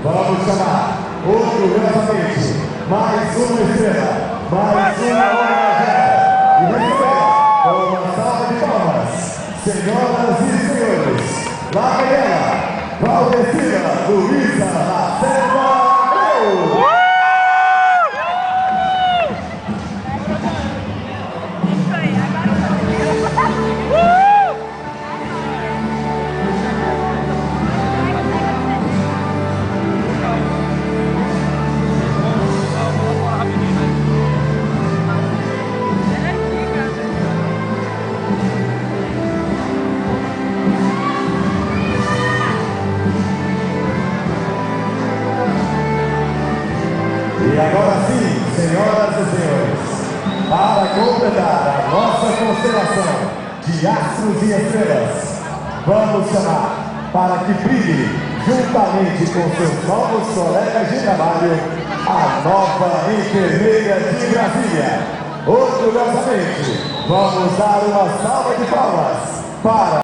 Vamos chamar orgulhosamente mais uma estrela, mais uma homenageada. E recebendo com uma salva de palmas, senhoras e senhores, lá vem ela, Valdecira Luísa Lacerda. E agora sim, senhoras e senhores, para completar a nossa constelação de astros e estrelas, vamos chamar para que brilhe, juntamente com seus novos colegas de trabalho, a nova enfermeira de Brasília. Orgulhosamente, vamos dar uma salva de palmas para